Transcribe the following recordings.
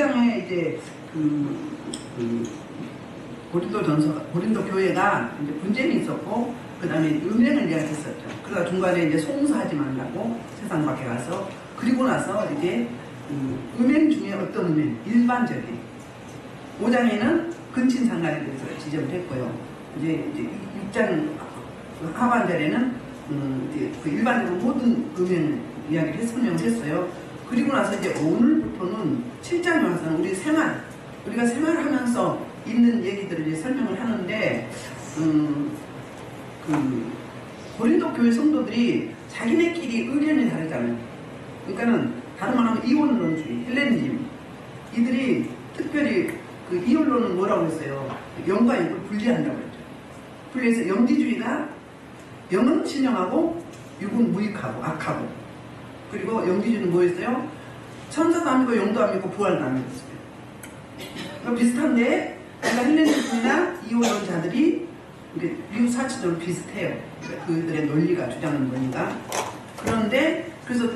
5장에 이제 고린도 교회가 이제 분쟁이 있었고, 그 다음에 음행을 이야기했었죠. 그러다 중간에 이제 송수하지 말라고 세상 밖에 가서, 그리고 나서 이제 음행 중에 어떤 음행, 일반적인 5장에는 근친상간에 대해서 지적을 했고요. 이제 6장 하반절에는 이제 그 일반적으로 모든 음행 이야기를 설명을 했어요. 그리고 나서 이제 오늘부터는 7장에 와서는 우리가 생활하면서 있는 얘기들을 이제 설명을 하는데, 고린도 교회 성도들이 자기네끼리 의견이 다르잖아요. 그러니까는 다른 말하면 이원론주의, 헬레니즘, 이들이 특별히 그 이원론은 뭐라고 했어요? 영과 영을 분리한다고 했죠. 분리해서 영지주의가 영은 신령하고 육은 무익하고 악하고, 그리고 영지주의는 뭐였어요? 천사도 안 믿고 영도 안 믿고 부활도 안 믿었어요. 그러니까 비슷한데, 그러니까 헬레니즘이나 이원론자들이 미국 사치적으로 비슷해요. 그러니까 그들의 논리가 주장하는 논리가. 그런데 그래서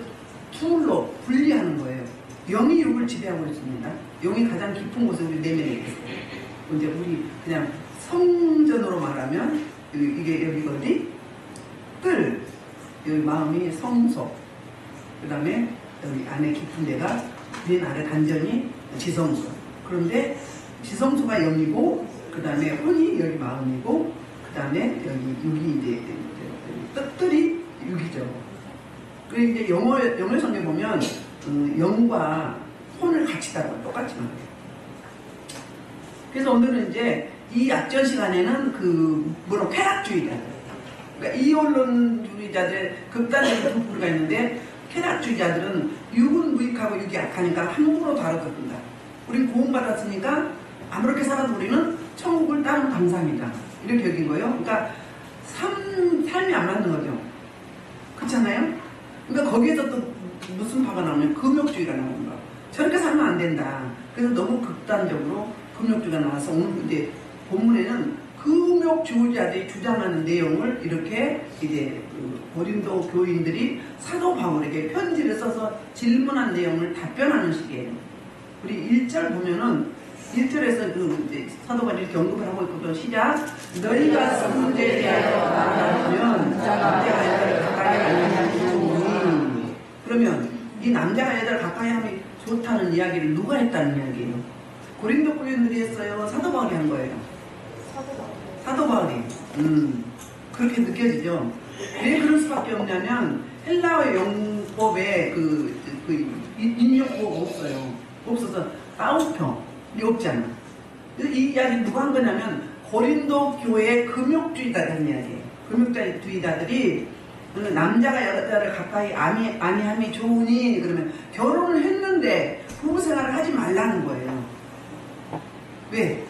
둘로 분리하는 거예요. 영이 육을 지배하고 있습니다. 영이 가장 깊은 곳에 우리 내면에 있어요. 이제 우리 그냥 성전으로 말하면 이게 여기가 어디? 뜰. 여기 마음이 성소. 그 다음에 여기 안에 깊은 데가 맨 아래 단전이 지성소. 그런데 지성소가 영이고, 그 다음에 혼이 여기 마음이고, 그 다음에 여기 육이 이제 뜰이 육이죠. 그리고 이제 영어 성경 보면 영과 혼을 같이 다뤄요. 똑같이 말해요. 그래서 오늘은 이제 이 약전 시간에는 쾌락주의자들, 그러니까 이원론주의자들의 극단적인 두 부류가 있는데, 쾌락주의자들은 육은 무익하고 육이 악하니까 함부로 다뤄듣는다. 우린 구원받았으니까 아무렇게 살아도 우리는 천국을 따는 감상이다. 이렇게 여긴 거예요. 그러니까 삶이 안 맞는 거죠. 그렇잖아요? 그러니까 거기에서 또 무슨 파가 나오냐면 금욕주의가 나오는 거야. 저렇게 살면 안 된다. 그래서 너무 극단적으로 금욕주의가 나와서 오늘 이제 본문에는 금욕주의자들이 주장하는 내용을 이렇게 이제 고린도 교인들이 사도 바울에게 편지를 써서 질문한 내용을 답변하는 식이에요. 우리 1절 보면은 1절에서 이제 사도 바울이 이렇게 언급을 하고 있거든. 시작. 너희가 성 문제에 대하여 말하면 남자가 여자를 가까이 하는 좋으니. 그러면 이 남자가 여자를 가까이 하면 좋다는 이야기를 누가 했다는 이야기예요? 고린도 교인들이 했어요? 사도 바울이 한 거예요? 사도 바울이. 그렇게 느껴지죠. 왜 그럴 수밖에 없냐면 헬라어 용법에 인용어가 없어요. 없어서 따옴표이 없잖아. 그래서 이 이야기 누가 한 거냐면 고린도 교회의 금욕주의자라는 이야기예요. 금욕주의자들이 남자가 여자를 가까이 아니함이 좋으니, 그러면 결혼을 했는데 부부 생활을 하지 말라는 거예요. 왜?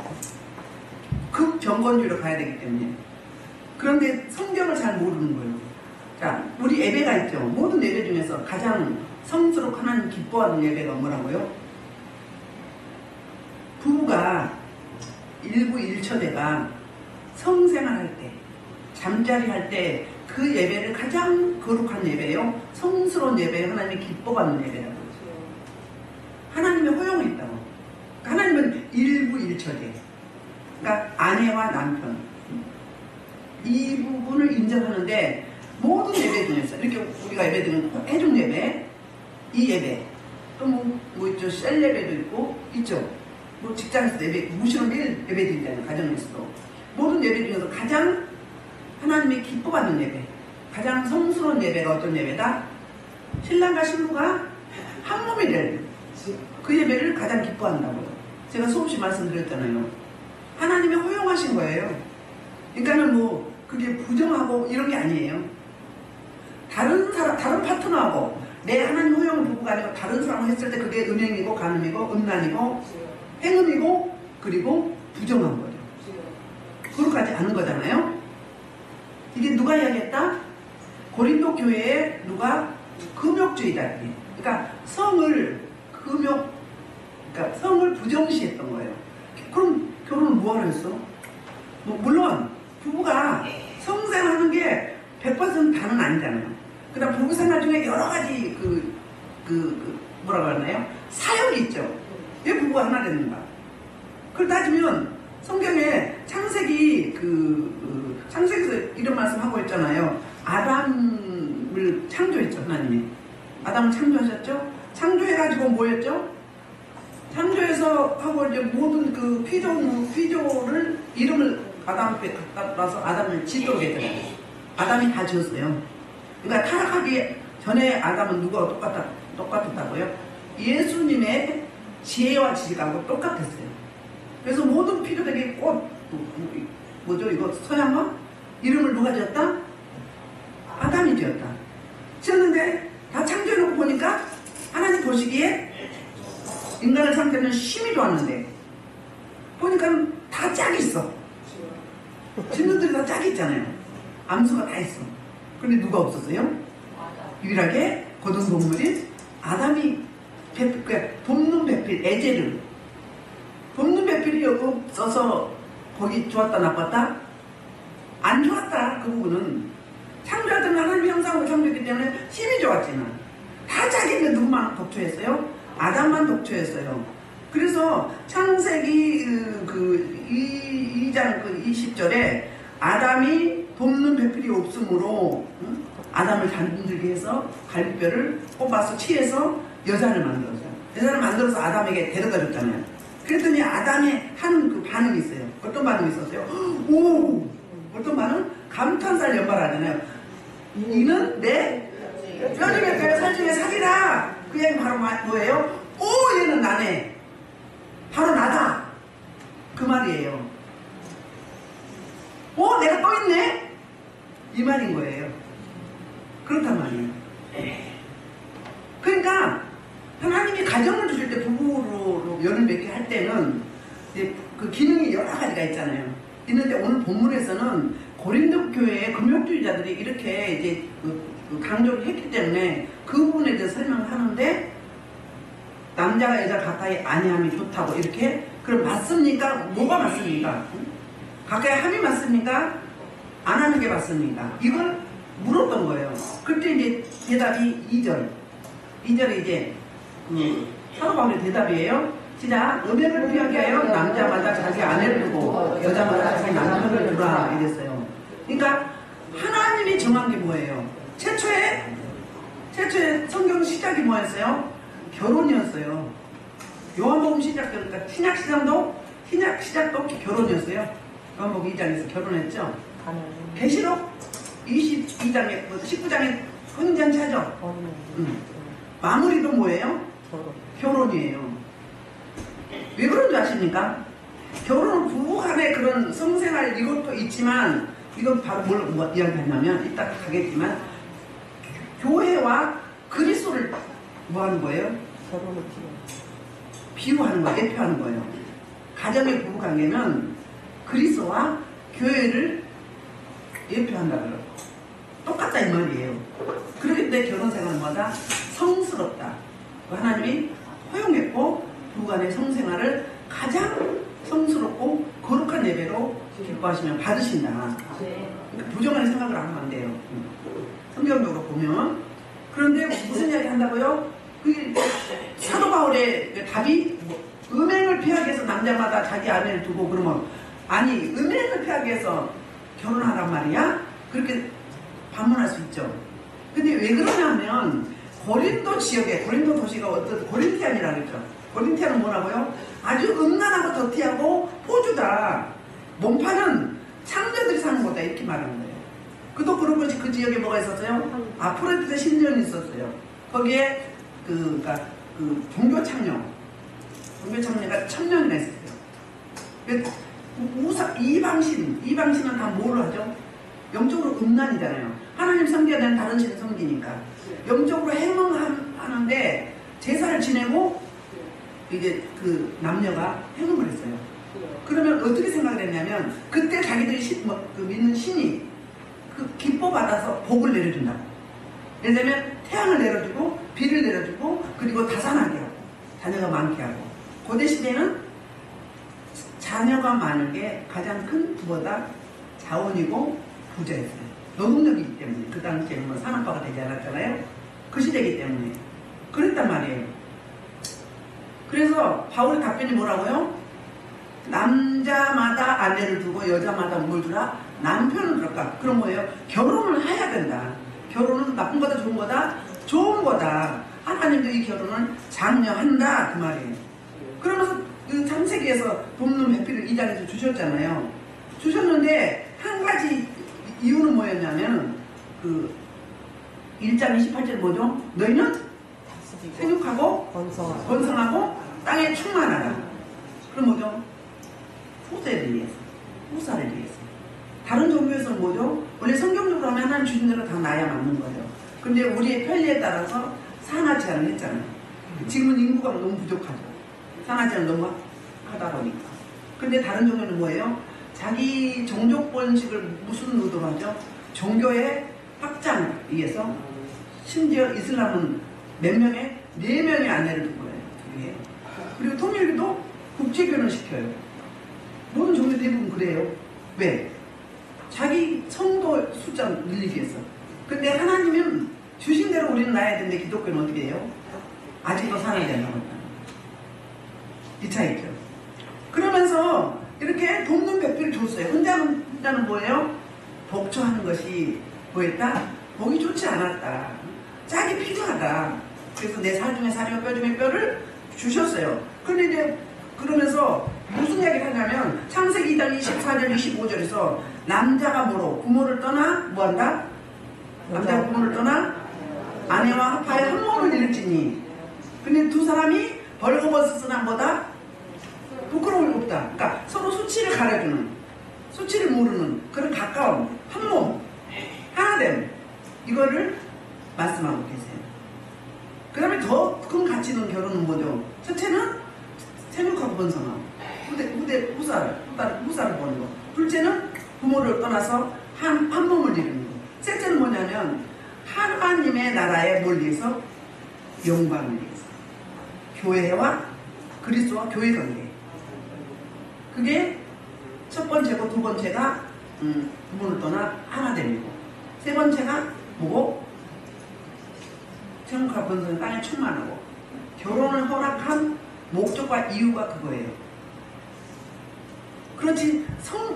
극정건주의로 가야 되기 때문에. 그런데 성경을 잘 모르는 거예요. 자, 우리 예배가 있죠. 모든 예배 중에서 가장 성스럽고 하나님 기뻐하는 예배가 뭐라고요? 부부가 일부일처대가 성생활할 때, 잠자리 할 때 그 예배를 가장 거룩한 예배요, 성스러운 예배예요. 하나님이 기뻐하는 예배라고. 하나님의 허용이 있다고. 하나님은 일부일처대, 그러니까 아내와 남편, 이 부분을 인정하는데, 모든 예배 중에서 이렇게 우리가 예배 드리는 해중 예배, 이 예배, 또 뭐 있죠, 셀 예배도 있죠. 뭐 직장에서 예배, 무시로 매일 예배 드리잖아요. 가정에서도. 모든 예배 중에서 가장 하나님이 기뻐하는 예배, 가장 성스러운 예배가 어떤 예배다? 신랑과 신부가 한 몸이 될 그 예배를 가장 기뻐한다고요. 제가 수없이 말씀드렸잖아요. 하나님이 허용하신 거예요. 그러니까는 뭐 그게 부정하고 이런 게 아니에요. 다른 파트너하고 내 하나님 허용을 부부가 아니고 다른 사람을 했을 때 그게 음행이고 간음이고 음란이고 행음이고 그리고 부정한 거죠. 거룩하지 않은 거잖아요. 이게 누가 이야기했다? 고린도 교회에 누가? 금욕주의자들이. 그러니까 성을 부정시했던 거예요. 그럼 결혼은 뭐하러 했어? 물론 부부가 성생하는 게 100% 다는 아니잖아요. 그다음 부부 생활 중에 여러 가지 뭐라고 하나요? 사역이 있죠. 왜 누가 하나 됐는가? 그걸 따지면 성경에 창세기 창세기에서 이런 말씀하고 있잖아요. 아담을 창조했죠, 하나님이. 아담을 창조하셨죠? 창조해가지고 뭐였죠? 창조해서 하고 이제 모든 그 피조를 이름을 아담 앞에 갖다 놔서 아담을 짓도록 했잖아요. 아담이 다 지었어요. 그러니까 타락하기 전에 아담은 누가 똑같았다고요? 예수님의 지혜와 지식하고 똑같았어요. 그래서 모든 피조되게 뭐죠 이거 서양화? 이름을 누가 지었다? 아담이 지었다. 지었는데 다 창조해놓고 보니까 하나님 보시기에 인간의 상태는 심히 좋았는데 보니까 다 짝이 있어. 친구들이 다 짝이 있잖아요. 암수가 다 있어. 근데 누가 없었어요? 유일하게 거둔 동물인 아담이 돕는 배필, 에제를 돕는 배필이 없어서 거기 좋았다 나빴다? 안 좋았다. 그 부분은 창조할 때는 하나님 형상으로 창조했기 때문에 힘이 좋았지만 다 자기는 누구만 독초했어요? 아담만 독초했어요. 그래서 창세기 2장 20절에 아담이 돕는 배필이 없으므로 아담을 잠들게 해서 갈비뼈를 뽑아서 치해서 여자를 만들었어요. 여자를 만들어서 아담에게 데려다 줬잖아요. 그랬더니 아담이 하는 그 반응이 있어요. 어떤 반응이 있었어요? 오! 어떤 반응? 감탄사를 연발하잖아요. 이는 내 뼈중에 뼈, 살중에 살이라. 그 얘기 바로 뭐예요? 오! 얘는 나네. 바로 나다. 그 말이에요. 내가 또 있네? 이 말인 거예요. 그렇단 말이에요. 그러니까 하나님이 가정을 주실 때 부부로 연을 맺게 할 때는 이제 그 기능이 여러 가지가 있잖아요. 있는데 오늘 본문에서는 고린도 교회의 금욕주의자들이 이렇게 이제 강조를 했기 때문에 그 부분에 대해서 설명을 하는데 남자가 여자 가까이 아니함이 좋다고 이렇게 그럼 맞습니까? 뭐가 맞습니까? 가까이 함이 맞습니까? 안 하는 게 맞습니까? 이걸 물었던 거예요. 그때 이제 대답이 2절에 이제 사도 바울의 대답이에요. 시작. 음행을 피하게 하여 남자마다 자기 아내를 두고 여자마다 자기 남편을 두라 이랬어요. 그러니까 하나님이 정한 게 뭐예요? 최초의 성경 시작이 뭐였어요? 결혼이었어요. 요한복음 시작되니까 신약 시작도 결혼이었어요. 요한복음 2장에서 결혼했죠. 계시록 22장에 19장에 혼전차죠. 마무리도 뭐예요? 결혼이에요. 왜 그런 줄 아십니까? 결혼은 부부간의 그런 성생활 이것도 있지만 이건 바로 뭘 이야기하냐면 이따 가겠지만 교회와 그리스도를 뭐 하는 거예요? 결혼을 비유하는 거예요. 대표하는 거예요. 가정의 부부관계는 그리스도와 교회를 예표한다고요. 똑같다 이 말이에요. 그렇기 때문에 결혼생활은 뭐다? 성스럽다. 하나님이 허용했고 부부간의 성생활을 가장 성스럽고 거룩한 예배로 기뻐하시면 받으신다. 그러니까 부정한 생각을 안 하면 안 돼요. 성경적으로 보면. 그런데 무슨 이야기 한다고요? 사도 바울의 답이 음행을 피하기 위해서 남자마다 자기 아내를 두고 그러면 아니 음행을 피하기 위해서 결혼하란 말이야? 그렇게 반문할 수 있죠. 근데 왜 그러냐면 고린도 지역에 고린도 도시가 어떤 고린티안이라고 했죠. 고린티안은 뭐라고요? 아주 음란하고 더티하고 포주다. 몸파는 창녀들이 사는 거다 이렇게 말하는 거예요. 그도 그런 것이 그 지역에 뭐가 있었어요? 아프로디테 신전이 있었어요. 거기에 그러니까 종교 창녀가 1000명이나 있었어요. 이방신은 다 뭘 하죠? 영적으로 음란이잖아요. 하나님 섬겨야 되는 다른 신을 섬기니까 영적으로 행음하는데 제사를 지내고 이제 그 남녀가 행음을 했어요. 그러면 어떻게 생각을 했냐면 그때 자기들이 믿는 신이 기뻐받아서 복을 내려준다고. 예를 들면 태양을 내려주고 비를 내려주고 그리고 다산하게 하고 자녀가 많게 하고. 고대 시대는 자녀가 많은 게 가장 큰 부보다 자원이고 부자였어요. 노동력이기 때문에. 그 당시에는 뭐 산업화가 되지 않았잖아요. 그 시대이기 때문에 그랬단 말이에요. 그래서 바울의 답변이 뭐라고요? 남자마다 아내를 두고 여자마다 뭘 두라? 남편을 두랄까? 그런 거예요. 결혼을 해야 된다. 결혼은 나쁜 거다 좋은 거다? 좋은 거다. 하나님도 이 결혼을 장려한다 그 말이에요. 그러면서 그 창세기에서 돕는 배필을 이 자리에서 주셨잖아요. 주셨는데 한 가지 이유는 뭐였냐면 그 1장 28절 뭐죠? 너희는 생육하고 번성하고 땅에 충만하라. 그럼 뭐죠? 후대를 위해서, 후사를 위해서. 다른 종교에서는 뭐죠? 원래 성경적으로 하면 하나님 주신 대로 다 나야 맞는 거죠. 근데 우리의 편리에 따라서 산하 제한을 했잖아요. 지금은 인구가 너무 부족하죠. 산하 제한 너무 하다 보니까. 근데 다른 종교는 뭐예요? 자기 종족 번식을 무슨 의도로 하죠? 종교의 확장을 위해서. 심지어 이슬람은 몇 명의? 4명의 아내를 둔 거예요. 그게. 그리고 통일교도 국제결혼 시켜요. 모든 종교 대부분 그래요. 왜? 자기 성도 숫자 늘리기 위해서. 근데 하나님은 주신 대로 우리는 낳아야 되는데 기독교는 어떻게 해요? 아직도 살아야 된다고 했다. 이 차이죠. 그러면서 이렇게 돕는 배필을 줬어요. 혼자는 뭐예요? 복주하는 것이 뭐였다? 복이 좋지 않았다. 짝이 필요하다. 그래서 내 살 중에 살이요 뼈 중에 뼈를 주셨어요. 그런데 이제 그러면서 무슨 이야기를 하냐면 창세기 2장 24절 25절에서 남자가 뭐로? 부모를 떠나 뭐한다? 남자가 부모를 떠나 아내와 합하여 한 몸을 이룰지니. 근데 두 사람이 벌거벗었으나 뭐다? 부끄러움이 없다. 그러니까 서로 수치를 가려주는, 수치를 모르는 그런 가까운 한 몸, 하나됨, 이거를 말씀하고 계세요. 그 다음에 더 큰 가치 있는 결혼은 뭐죠? 첫째는 생육하고 번성하고 후사를 보는 거. 둘째는 부모를 떠나서 한 몸을 이루는 거. 셋째는 뭐냐면 하나님의 나라에 뭘 위해서? 영광을 위해서. 교회와 그리스도와 교회 관계. 그게 첫 번째고 두 번째가 부모를 떠나 하나됨이고, 세 번째가 뭐고? 생육하고 번성은 땅에 충만하고. 결혼을 허락한 목적과 이유가 그거예요. 그렇지.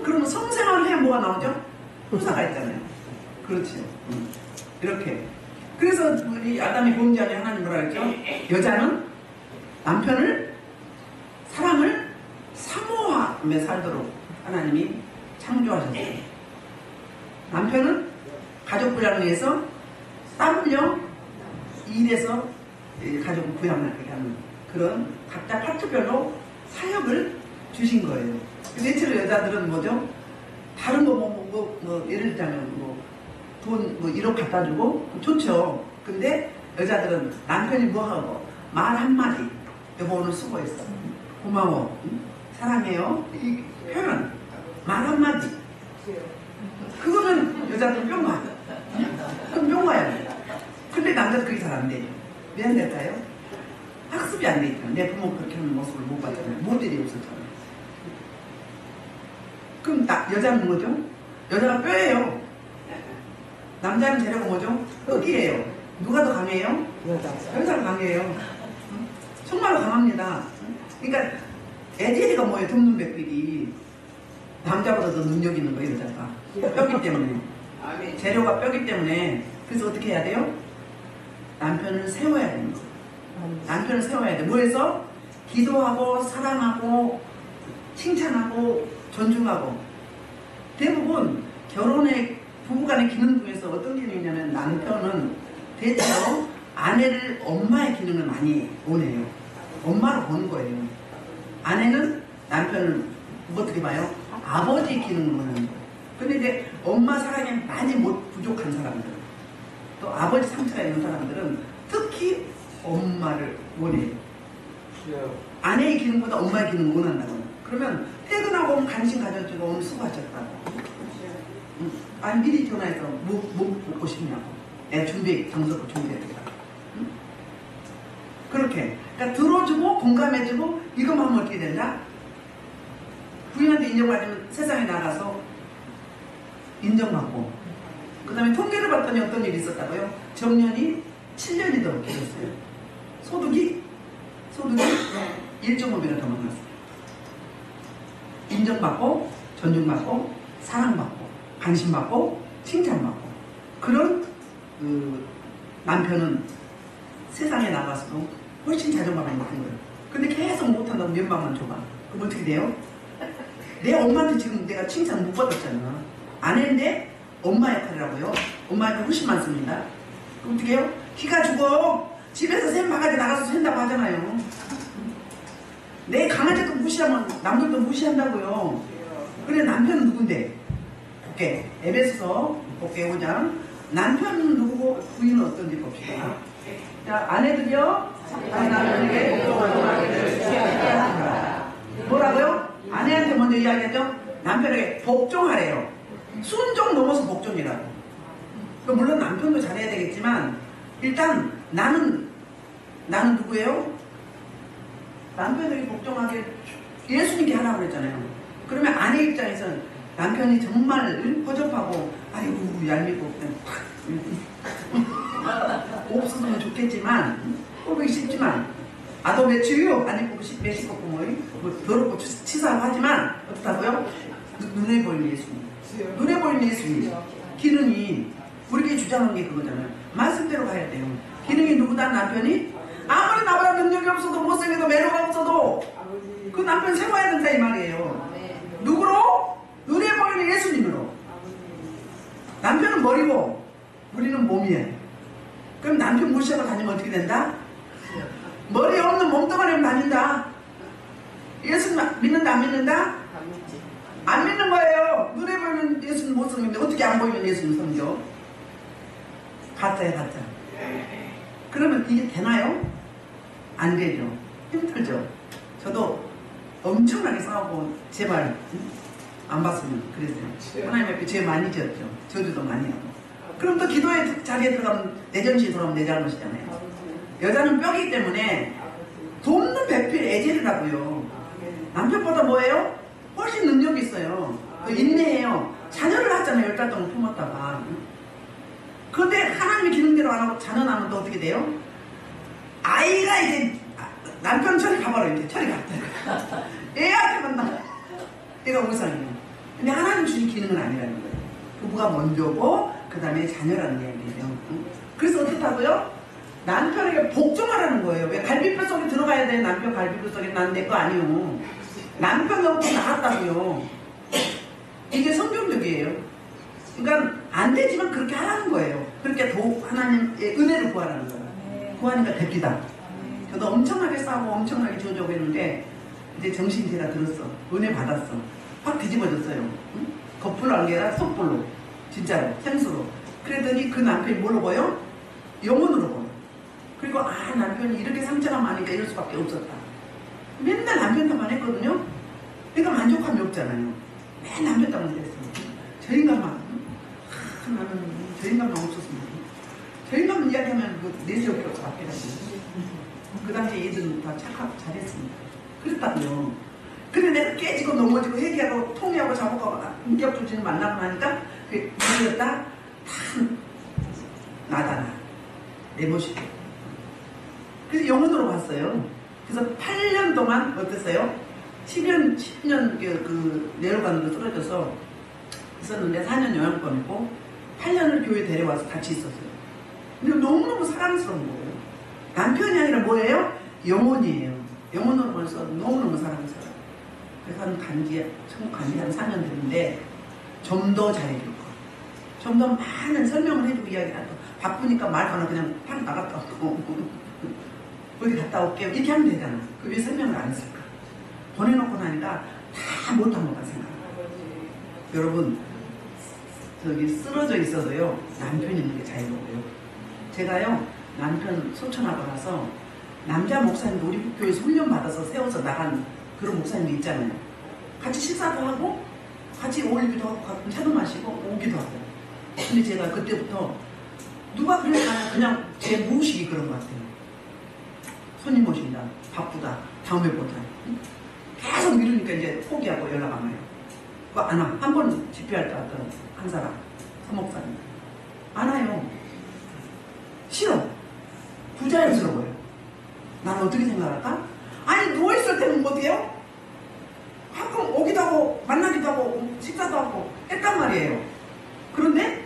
그러면 성생활을 해야 뭐가 나오죠? 후사가 있잖아요. 그렇죠. 이렇게. 그래서 우리 아담이 범죄하니 하나님 뭐라 했죠? 여자는 남편을 사랑을 사모하며 살도록 하나님이 창조하셨어요. 남편은 가족 부양을 위해서 땀 흘려 일해서 가족을 부양하게 하는 그런 각자 파트별로 사역을 주신 거예요. 대체로 여자들은 뭐죠? 다른 거 예를 들자면 돈 1억 갖다 주고 좋죠. 근데 여자들은 남편이 뭐 하고 말 한마디, 여보 오늘 수고했어, 고마워, 사랑해요, 이 표현, 말 한마디, 그거는 여자들은 뿅가. 그럼 뿅가야. 근데 남자는 그게 잘 안 돼요. 왜 안 될까요? 학습이 안 돼 있잖아요. 내 부모 그렇게 하는 모습을 못 봤잖아요. 모델이 없었잖아요. 그럼 여자는 뭐죠? 여자가 뼈예요. 남자는 재료가 뭐죠? 흙이에요. 누가 더 강해요? 여자가 강해요. 정말로 강합니다. 그러니까 에디가 뭐예요? 돕는 배필이 남자보다 더 능력 있는 거예요. 여자가 뼈기 때문에. 재료가 뼈기 때문에. 그래서 어떻게 해야 돼요? 남편을 세워야 되는 거예요. 남편을 세워야 돼. 뭐해서? 기도하고 사랑하고 칭찬하고 존중하고. 대부분 결혼의 부부간의 기능 중에서 어떤 기능이냐면 남편은 대체로 아내를 엄마의 기능을 많이 원해요. 엄마로 보는 거예요. 아내는 남편을 어떻게 봐요? 아버지 기능을 원하는 거예요. 근데 이제 엄마 사랑에 많이 부족한 사람들, 또 아버지 상처가 있는 사람들은 특히 엄마를 원해요. 아내의 기능보다 엄마의 기능을 원한다고. 그러면 퇴근하고 오면 간식 가져주고 오늘 수고하셨다고. 아니 미리 전화해서 뭐 먹고 싶냐고. 애 정서도 준비해주고. 그렇게. 그러니까 들어주고 공감해주고 이것만 하면 어떻게 된다? 부인한테 인정받으면 세상에 나가서 인정받고. 그 다음에 통계를 봤더니 어떤 일이 있었다고요? 정년이 7년이 더 길었어요. 소득이 1.5배가 더 많았어요. 인정받고, 존중받고, 사랑받고, 관심받고, 칭찬받고. 그런 남편은 세상에 나가서도 훨씬 자존감이 높은 거예요. 근데 계속 못한다고 면박만 줘봐. 그럼 어떻게 돼요? 내 엄마한테 지금 내가 칭찬 못 받았잖아. 아내인데 엄마 역할이라고요. 엄마 역할 훨씬 많습니다. 그럼 어떻게 해요? 기가 죽어. 집에서 샘 바가지 나가서 샌다고 하잖아요. 내 강아지도 무시하면 남들도 무시한다고요. 그래 남편은 누군데? 볼게. 에베소서 볼게 5장. 남편은 누구고 부인은 어떤지 봅시다. 자, 아내들이요. 자기 남편에게 복종하기를 시키라. 뭐라고요? 아내한테 먼저 이야기하죠. 남편에게 복종하래요. 순종 넘어서 복종이라고. 물론 남편도 잘해야 되겠지만 일단 나는 누구예요? 남편에게 복종하게 예수님께 하라고 그랬잖아요. 그러면 아내 입장에서는 남편이 정말 허접하고 아이고 얄밉고 없었으면 좋겠지만 꼴보기 쉽지만 아도 매추요 안 입고 매식고 뭐 더럽고 치사하고 하지만 어떻다고요? 눈에 보이는 예수님. 눈에 보이는 예수님. 기능이 우리에게 주장한 게 그거잖아요. 말씀대로 가야 돼요. 기능이 누구다? 남편이 아무리 나보다 능력이 없어도 못생겨도 매너가 없어도 그 남편 세워야 된다 이 말이에요. 누구로? 눈에 보이는 예수님으로. 남편은 머리고 우리는 몸이에요. 그럼 남편 무시하고 다니면 어떻게 된다? 머리 없는 몸뚱아리로 다닌다. 예수 믿는다 안 믿는다? 안 믿는 거예요. 눈에 보이는 예수는 못 섬기는데 어떻게 안 보이는 예수는 섬겨? 가짜야 가짜. 그러면 이게 되나요? 안 되죠. 힘들죠. 저도 엄청나게 싸우고 제발 안 봤으면 그랬어요. 하나님 앞에 죄 많이 지었죠. 저주도 많이 하고. 그럼 또 기도의 자리에 들어가면 내 정신이 돌아오면 내 잘못이잖아요. 여자는 뼈이기 때문에 돕는 배필 애제르라고요. 남편보다 뭐예요? 훨씬 능력이 있어요. 인내해요. 자녀를 낳았잖아요. 10달 동안 품었다가. 그런데 하나님의 기능대로 안 하고 자녀 낳으면 또 어떻게 돼요? 아이가 이제 남편 처리 가봐라 이제 처리 갔다. 애한테 간다. 애가 우상이에요. 근데 하나님 주신 기능은 아니라는 거예요. 부부가 먼저고 그 다음에 자녀라는 이야기예요. 그래서 어떻다고요? 남편에게 복종하라는 거예요. 왜 갈비뼈 속에 들어가야 돼? 남편 갈비뼈 속에 난 내 거 아니요. 남편 놓고 나갔다고요. 이게 성경적이에요. 그러니까 안 되지만 그렇게 하라는 거예요. 그렇게 하나님의 은혜를 구하라는 거예요. 구하니까 됩니다. 저도 엄청나게 싸우고 엄청나게 저주하고 했는데 이제 정신제가 들었어. 은혜 받았어. 확 뒤집어졌어요. 응? 겉불로 한 게 아니라 속불로. 진짜로. 생수로. 그랬더니 그 남편이 뭘로 보여? 영혼으로 보여. 그리고 남편이 이렇게 상처가 많으니까 이럴 수밖에 없었다. 맨날 남편 탓만 했거든요. 그러니까 만족감이 없잖아요. 맨날 남편 탓만 했어. 저 인간만. 나는 저 인간만 없었으면. 저 인간만 이야기하면 내세울 게 없어. 그 당시에 얘들은 다 착하고 잘했습니다. 그랬다고요. 근데 내가 깨지고 넘어지고 회개하고 통회하고 자복하고 인격 조치를 만나고 나니까 그게 이겼다? 다 나다 나. 내 모습이. 그래서 영혼으로 봤어요. 그래서 8년 동안 어땠어요? 10년 내려가는 거 쓰러져서 있었는데 4년 요양권이고 8년을 교회 데려와서 같이 있었어요. 근데 너무너무 사랑스러운 거예요. 남편이 아니라 뭐예요? 영혼이에요. 영혼으로 벌써 너무너무 사랑스러워요. 그래서 천국 간지 한 4년 됐는데 좀 더 잘해줄 거. 좀 더 많은 설명을 해주고 이야기를 하고 바쁘니까 말 하나 그냥 팍 나갔다 왔고 어디 갔다 올게요. 이렇게 하면 되잖아. 그 왜 설명을 안 했을까? 보내놓고 나니까 다 못한 것만 생각해요. 여러분 저기 쓰러져 있어도요 남편이 있는 게 자유로워요. 제가요 남편 소천하고 나서 남자 목사님도 우리 교회에서 훈련 받아서 세워서 나간 그런 목사님도 있잖아요. 같이 식사도 하고 같이 어울리기도 하고 가끔 차도 마시고 오기도 하고. 근데 제가 그때부터 누가 그랬나 그냥 제 무의식이 그런 것 같아요. 손님 오신다, 바쁘다, 다음에 보자. 계속 미루니까 이제 포기하고 연락 안 와요. 그거 안 와. 한 번 집회할 때 왔던 한 사람, 사목사님. 안 와요. 싫어. 부자연스러워요. 난 어떻게 생각할까? 아니 아니 누워있을 때는 못해요? 가끔 오기도 하고 만나기도 하고 식사도 하고 했단 말이에요. 그런데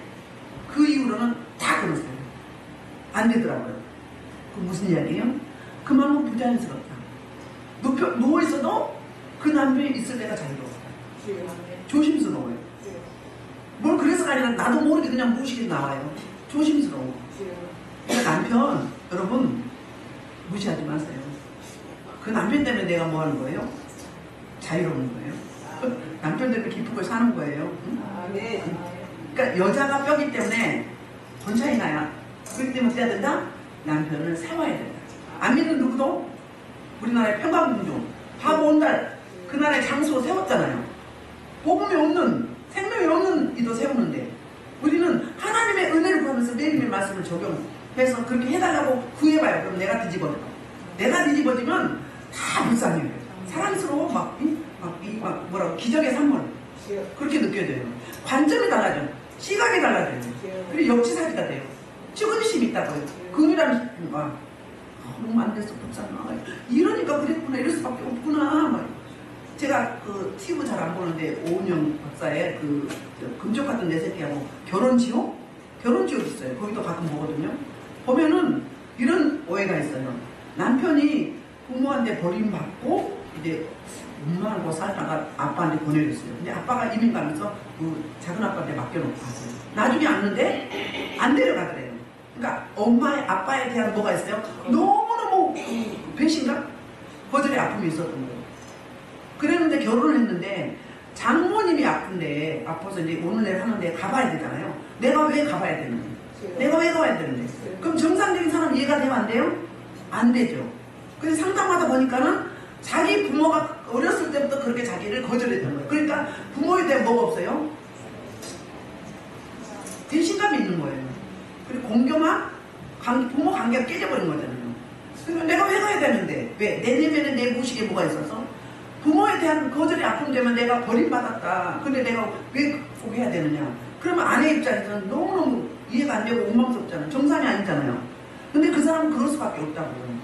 그 이후로는 다 그러세요. 안 되더라고요. 그 무슨 이야기예요? 그만큼 부자연스럽다. 누워있어도 그 남편이 있을 때가 자유로워요. 조심스러워요. 뭘 그래서가 아니라 나도 모르게 그냥 무식이 나와요. 조심스러워. 그러니까 남편 여러분 무시하지 마세요. 그 남편 때문에 내가 뭐 하는 거예요? 자유로운 거예요. 남편 때문에 기쁘고 사는 거예요. 응? 그러니까 여자가 뼈기 때문에 돈 차이 나야. 그렇기 때문에 어떻게 해야 된다? 남편을 세워야 된다. 안 믿는 누구도 우리나라의 평강궁중 바보온달 그 나라의 장수로 세웠잖아요. 복음이 없는 생명이 없는 이도 세우는데 우리는 하나님의 은혜를 구하면서 매일매일 말씀을 적용해서 그렇게 해달라고 구해봐요. 그럼 내가 뒤집어져. 내가 뒤집어지면 다 불쌍해요. 사랑스러워 막 뭐라고 기적의 산물 그렇게 느껴져요. 관점이 달라져. 시각이 달라져요. 그리고 역지사지가 돼요. 측은심이 있다고요. 금이라는 너무 안 돼서 불쌍하. 이러니까 그랬구나. 이럴 수밖에 없구나. 제가 그 TV 잘 안 보는데 오은영 박사의 그 금쪽 같은 내 새끼하고 결혼지옥 있어요. 거기도 가끔 보거든요. 보면은 이런 오해가 있어요. 남편이 부모한테 버림받고 이제 엄마하고 살다가 아빠한테 보내줬어요. 근데 아빠가 이민 가면서 그 작은 아빠한테 맡겨놓고 갔어요. 나중에 왔는데 안 데려가더래요. 그러니까 아빠에 대한 뭐가 있어요? 너무너무 배신감? 거절의 아픔이 있었던 거예요. 그랬는데 결혼을 했는데 장모님이 아픈데 아파서 이제 오늘 내일 하는데 가봐야 되잖아요. 내가 왜 가봐야 되는데? 내가 왜 가봐야 되는데? 그럼 정상적인 사람 이해가 되면 안 돼요? 안 되죠. 그래서 상담하다 보니까는 자기 부모가 어렸을 때부터 그렇게 자기를 거절했던 거예요. 그러니까 부모에 대한 뭐가 없어요? 배신감이 있는 거예요. 그리고 공경한 부모 관계가 깨져버린 거잖아요. 그러니까 내가 왜 가야 되는데? 왜? 내 내면에 내 무식에 뭐가 있어서? 부모에 대한 거절이 아픔 때문에 내가 버림받았다. 근데 내가 왜 포기해야 되느냐? 그러면 아내 입장에서는 너무너무 이해가 안 되고 원망스럽잖아요. 정상이 아니잖아요. 근데 그 사람은 그럴 수밖에 없다고요.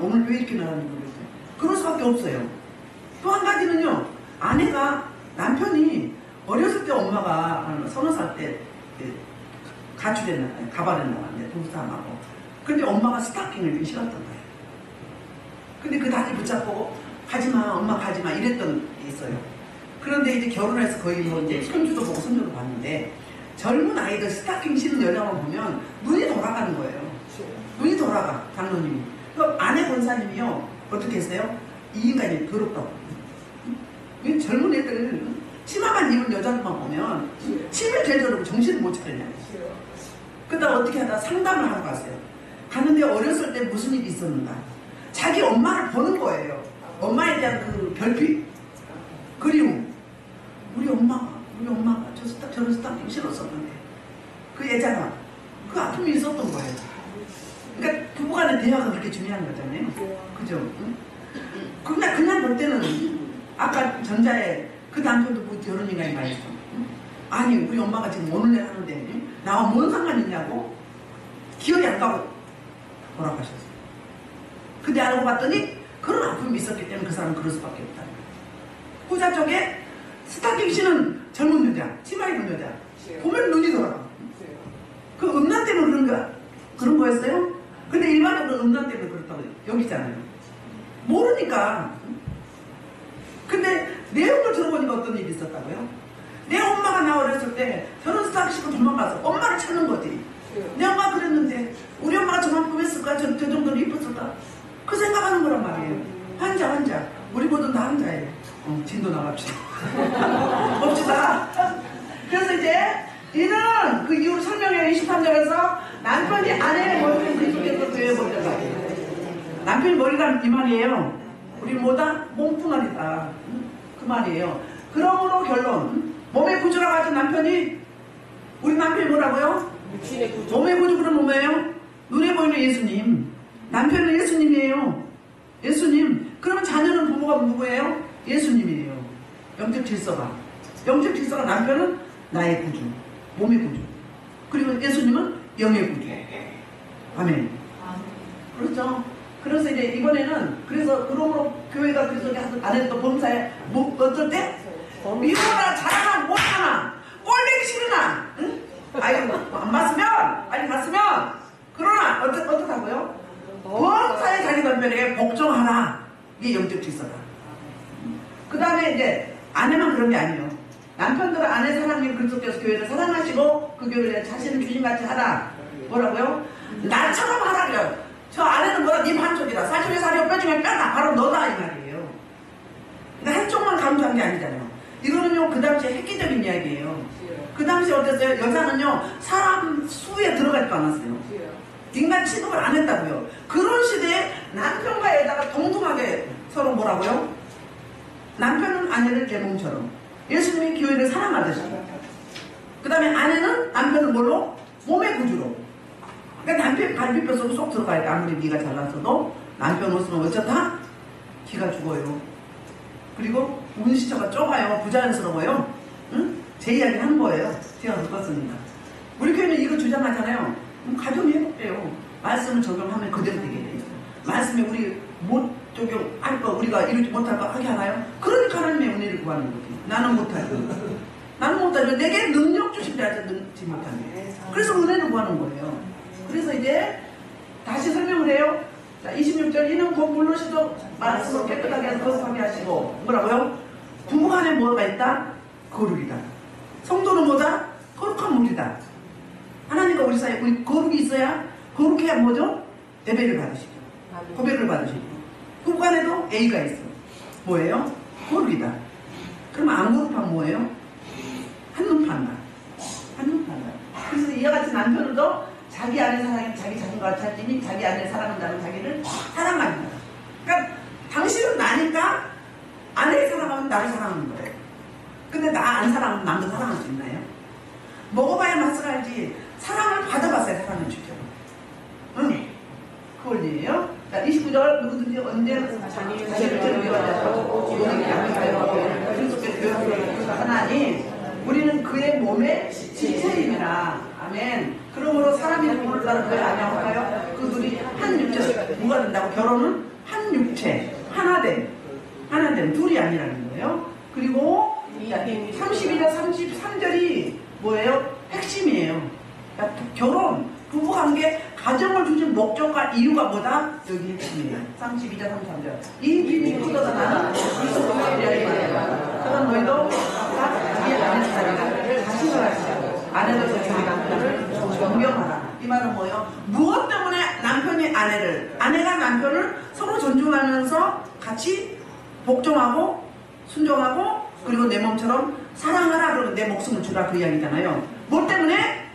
오늘 왜 이렇게 나왔는지 모르겠어요. 그럴 수밖에 없어요. 또 한 가지는요. 아내가 남편이 어렸을 때 엄마가 30살 때 가출했나 가발했나 봤는데 동사람하고. 근데 엄마가 스타킹을 신었던 거예요. 근데 그 다리 붙잡고 가지마 엄마 가지마 이랬던 게 있어요. 그런데 이제 결혼해서 거의 뭐 이제 손주도 보고 손주도 봤는데 젊은 아이들 스타킹 신는 여자만 보면 눈이 돌아가는 거예요. 눈이 돌아가 장로님이. 그 아내 권사님이요 어떻게 했어요? 이 인간이 더럽다고. 왜 젊은 애들 치마만 입은 여자들만 보면 침을 제일 저러고 정신을 못 차리냐. 그러다 어떻게 하다 상담을 하러 갔어요. 갔는데 어렸을 때 무슨 일이 있었는가. 자기 엄마를 보는 거예요. 엄마에 대한 그 결핍, 그리움. 우리 엄마가 저런 스타킹 신었었는데 그 여자가 그 아픔이 있었던 거예요. 그러니까 부부간의 대화가 그렇게 중요한 거잖아요. 그죠? 응? 그냥 볼 때는 아까 전자에 그 남편도 뭐 저런 인간이 말했어. 응? 아니 우리 엄마가 지금 오늘 내일 하는데 응? 나와 뭔 상관 있냐고 기억이 안 가고 돌아가셨어요. 근데 알고 봤더니 그런 아픔이 있었기 때문에 그 사람은 그럴 수밖에 없다. 후자 쪽에 스타킹 신은 젊은 여자, 치마 입은 여자 보면 눈이 돌아가. 그 음란 때문에 그런 거였어요? 근데 일반적으로 음란 때문에 그렇다고 여기잖아요. 모르니까. 근데 내용을 들어보니까 어떤 일이 있었다고요? 내 엄마가 나 어렸을 때 저런 스타킹 신고 도망가서 엄마를 찾는 거지. 내 엄마가 그랬는데 우리 엄마가 저만큼 했을까? 저 정도로 이뻤을까? 그 생각하는 거란 말이에요. 환자. 우리 모두 다 환자예요. 진도 나갑시다. 봅시다. 그래서 이제 이는 그 이후 설명회 23절에서 남편이 아내의 머리를 계속해서 되어버렸다. 남편이 머리가 이 말이에요. 우리 뭐다? 몸뚱아리다. 그 말이에요. 그러므로 결론. 몸의 구조라 가진 남편이 우리 남편이 뭐라고요? 몸의 구조 그럼 뭐예요? 눈에 보이는 예수님. 남편은 예수님이에요. 예수님. 그러면 자녀는 부모가 누구예요? 예수님이에요. 영적 질서가. 영적 질서가 남편은 나의 구주. 몸의 구주. 그리고 예수님은 영의 구주. 아멘. 그렇죠? 그래서 이제 이번에는 그래서 그러므로 교회가 그래서 안에 또 범사에 뭐 어떨 때 미워라 잘하나 못하나 꼴보기 싫으나 응? 아유 안 맞으면 아니 맞으면 그러나 어떡하고요? 범사에 자기 남편에게 복종하라. 이게 영적 질서다. 그 다음에 이제 아내만 그런 게 아니에요. 남편들은 아내 사랑님 그리스도께서 교회를 사랑하시고 그 교회를 자신을 주님같이 하라. 뭐라고요? 나처럼 하라 그래요. 저 아내는 뭐라 님 한쪽이다. 살중에 살이 뼈 중에 뼈다. 바로 너다 이 말이에요. 그러니까 한쪽만 강조한 게 아니잖아요. 이거는요 그 당시에 획기적인 이야기예요. 그 당시에 어땠어요? 여자는요 사람 수에 들어가지도 않았어요. 인간 취급을 안 했다고요. 그런 시대에 남편과 여자가 동등하게 서로 뭐라고요? 남편은 아내를 내 몸처럼 예수님이 교회를 사랑하듯이 그 다음에 아내는 남편을 뭘로? 몸의 구주로. 그러니까 남편 갈비뼈 속으로 쏙 들어가야 돼. 아무리 네가 잘났어도 남편 옷은 어쩌다? 기가 죽어요. 그리고 운시처가 좁아요. 부자연스러워요. 응? 제 이야기 한 거예요. 제가 듣었습니다. 우리 교회는 이거 주장하잖아요. 가정이 회복돼요. 말씀을 적용하면 그대로 되게 돼 있어요. 말씀에 우리 못 적용할 거 우리가 이루지 못할 거 하게 하나요? 그러니까 하나님의 은혜를 구하는 거지. 나는 못하죠. 나는 못하죠. 내게 능력 주신 자한테 능지 못하네. 그래서 은혜를 구하는 거예요. 그래서 이제 다시 설명을 해요. 자, 26절 이는 곧 물르시도 말씀을 깨끗하게 해서 거룩하게 하시고 뭐라고요? 부부간에 뭐가 있다? 거룩이다. 성도는 뭐다? 거룩한 물이다. 하나님과 우리 사이에 우리 거룩이 있어야 거룩해야 뭐죠? 예배를 받으시죠. 고백을 받으시죠. 부부간에도 A가 있어. 뭐예요? 거룩이다. 그럼 안 거룩한 뭐예요? 한눈 판다. 한눈 판다. 그래서 이와 같이 남편도 자기 안에 사랑이 자기 자신과 자신이 자기 안에 사랑한다는 자기를 사랑합니다. 그러니까 당신은 나니까 아내를 사랑하면 나를 사랑하는 거예요. 근데 나 안 사랑하면 남도 사랑할 수 있나요? 먹어봐야 맛을 알지 사랑을 받아봤어야 사랑을 주죠. 응. 그 원리예요. 자, 29절 누구든지 언제나 자기를 위하여서 오직 양육하여 그리스도께 교회를 하나니 우리는 그의 몸의 지체임이라. 아멘. 그러므로 사람이 누구를 따라 그걸 아냐할까요? 그 둘이 한 육체. 누가 된다고? 결혼은 한 육체. 하나됨. 둘이 아니라는 거예요. 그리고 32절 33절이 뭐예요? 핵심이에요. 그러니까 결혼, 부부관계, 가정을 주신 목적과 이유가 뭐다? 여기 핵심이에요. 32절 33절. 이 비밀이 쏟아져 나는 그리스도의 이야기만 그건 너희도 자기의 아내 자리를 자신을 하시고 아내도 자기 남편을 존경하라. 이 말은 뭐예요? 무엇 때문에 남편이 아내가 남편을 서로 존중하면서 같이 복종하고 순종하고 그리고 내 몸처럼 사랑하라. 그러고 내 목숨을 주라. 그 이야기잖아요. 뭐 때문에?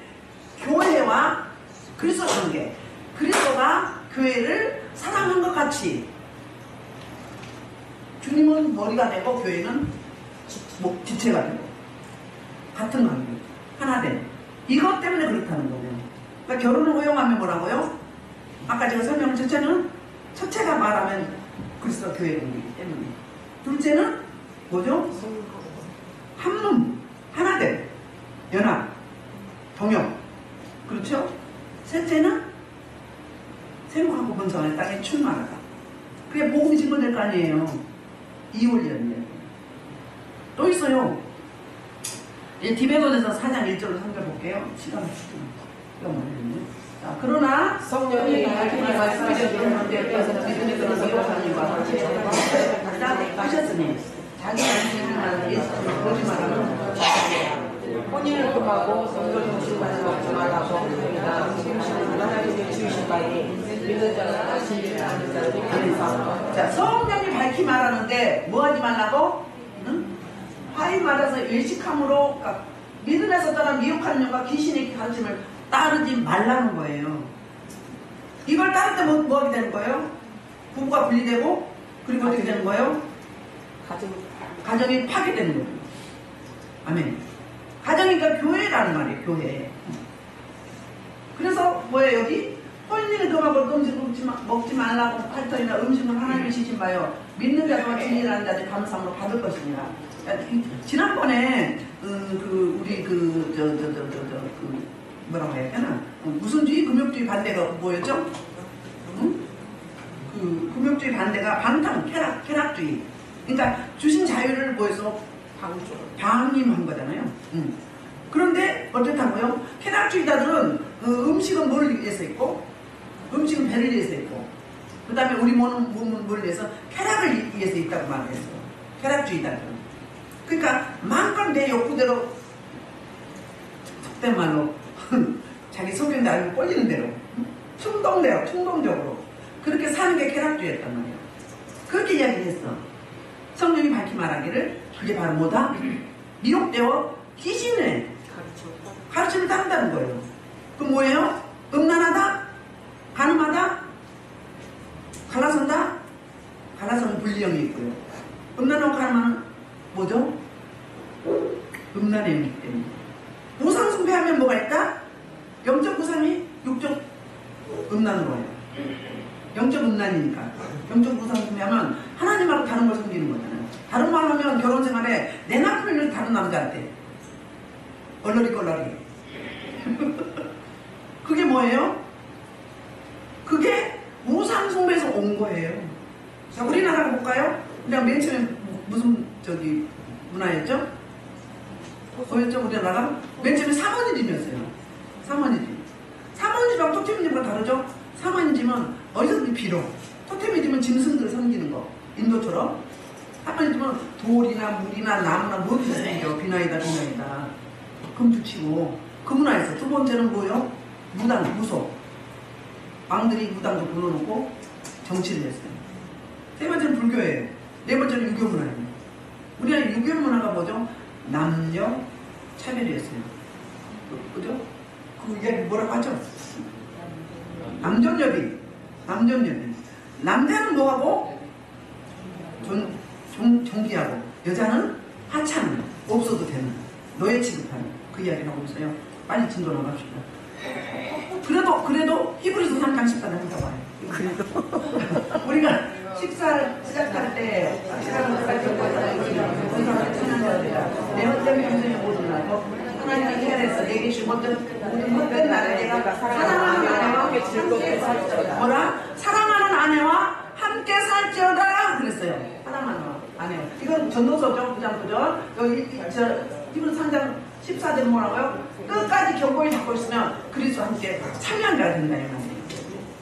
교회와 그리스도 관계. 그리스도가 교회를 사랑한 것 같이 주님은 머리가 되고 교회는 지체가 되고 같은 관계. 하나됨. 이것 때문에 그렇다는 거예요. 그러니까 결혼을 허용하면 뭐라고요? 아까 제가 설명한 첫째가 말하면 그리스도 교회 관계이기 때문에 둘째는 뭐죠? 한몸, 하나됨, 연합, 동역. 그렇죠? 셋째는 생육하고 번성하는 땅에 충만하다. 그게 복음이 증거될 거 아니에요. 이혼이라는 또 있어요. 이제 디베곤에서 4장 1절로 살펴볼게요. 시간을 주시면. 자, 그러나 성령이 말씀하셨는데 믿음이 들어서 하나님과 하셨으니 자기 자신을 예수를 거짓말하는 혼인을 금하고 성령 주시는 먹지 말라고 합니다. 지으시는 하나님의 주신 바에 믿는 자는 하시지 않는 자들이 감사합니다. 자, 성령이 밝히 말하는데 뭐 하지 말라고? 응? 화이 맞아서 일식함으로 그러니까 믿음에서 떠난 미혹하는 영과 귀신의 가르침을 따르지 말라는 거예요. 이걸 따를 때 뭐 하게 되는 거예요? 부부가 분리되고 그리고 어떻게 되는 거예요? 가정이 파괴되는 거예요. 아멘. 가정이니까 교회라는 말이에요. 교회. 그래서 뭐예요 여기? 혼인을 금하고 음식 먹지 말라고 할터이나 음식은 하나님이 주신 바요. 믿는 자와 진리라는 자들 감사함으로 받을 것입니다. 지난번에 우리 뭐라고 해야 되나? 무슨 주의? 금욕주의 반대가 뭐였죠? 응? 그 금욕주의 반대가 방탕, 쾌락주의. 그러니까 주신 자유를 뭐해서 방임한 거잖아요. 그런데 어떻다고요? 쾌락주의자들은 음식은 뭘 위해서 있고, 음식은 배를 위해서 있고, 그 다음에 우리 몸은 뭘 위해서 쾌락을 위해서 있다고 말했어요. 쾌락주의자들은. 그러니까 마음껏 내 욕구대로 속된 말로 자기 속인데 알고 꼴리는 대로 충동적으로 그렇게 사는 게 쾌락주의였단 말이에요. 그렇게 이야기했어. 성령이 밝히 말하기를 그게 바로 뭐다? 미혹되어 귀신의 가르침을 따른다는 거예요. 그 뭐예요? 음란하다? 간음하다? 갈라선다? 갈라서는 분리형이 있고요. 음란하고 간음하는 뭐죠? 음란의 영이기 때문에. 우상숭배하면 뭐가 있다? 영적 우상이 육적 음란으로 해요. 영적 음란이니까. 영적 우상숭배하면 하나님하고 다른 걸 섬기는 거잖아요. 다른 말 하면 결혼 생활에 내 남편을 다른 남자한테 얼러리걸러리. 그게 뭐예요? 그게 우상숭배에서 온 거예요. 자, 우리나라 볼까요? 그냥 맨 처음에 무슨 문화였죠? 뭐였죠? 우리나라가? 맨 처음에 사모니즘이었어요. 사모니즘하고 토테미즘과 다르죠? 사모니즘은 어디서든지 빌어. 토테미즘은 짐승들을 섬기는 거. 인도처럼. 사모니즘은 돌이나 물이나 나무나 뭐든지 섬겨. 비나이다. 금주 치고. 그 문화에서. 두 번째는 뭐예요? 무속. 왕들이 무당도 불러놓고 정치를 했어요. 세 번째는 불교예요. 네 번째는 유교 문화예요. 우리나라 유교 문화가 뭐죠? 남녀 차별이었어요. 그죠? 그 이야기 뭐라고 하죠? 남존여비. 남자는 뭐하고? 존귀하고 여자는 하찮은, 없어도 되는, 노예 취급하는 그 이야기를 하고 있어요. 빨리 진도 나갑시다. 그래도 히브리서 3장 10절에 한다고 해요. 그래도 우리가 식사 시작할 때 시간을 내 헛된 평생의 모든 날고 하나님의 헤아려서 내 계신 모든 헛된 날에 내가 사랑하는 아내와 함께 살지어다. 뭐라? 사랑하는 아내와 함께 살지어다 그랬어요. 사랑하는 아내와. 이건 전도서죠. 그죠? 여기 히브리서 3장 14절 뭐라고요? 끝까지 견고히 잡고 있으면 그리스도와 함께 참여하게 된다 이 말이에요.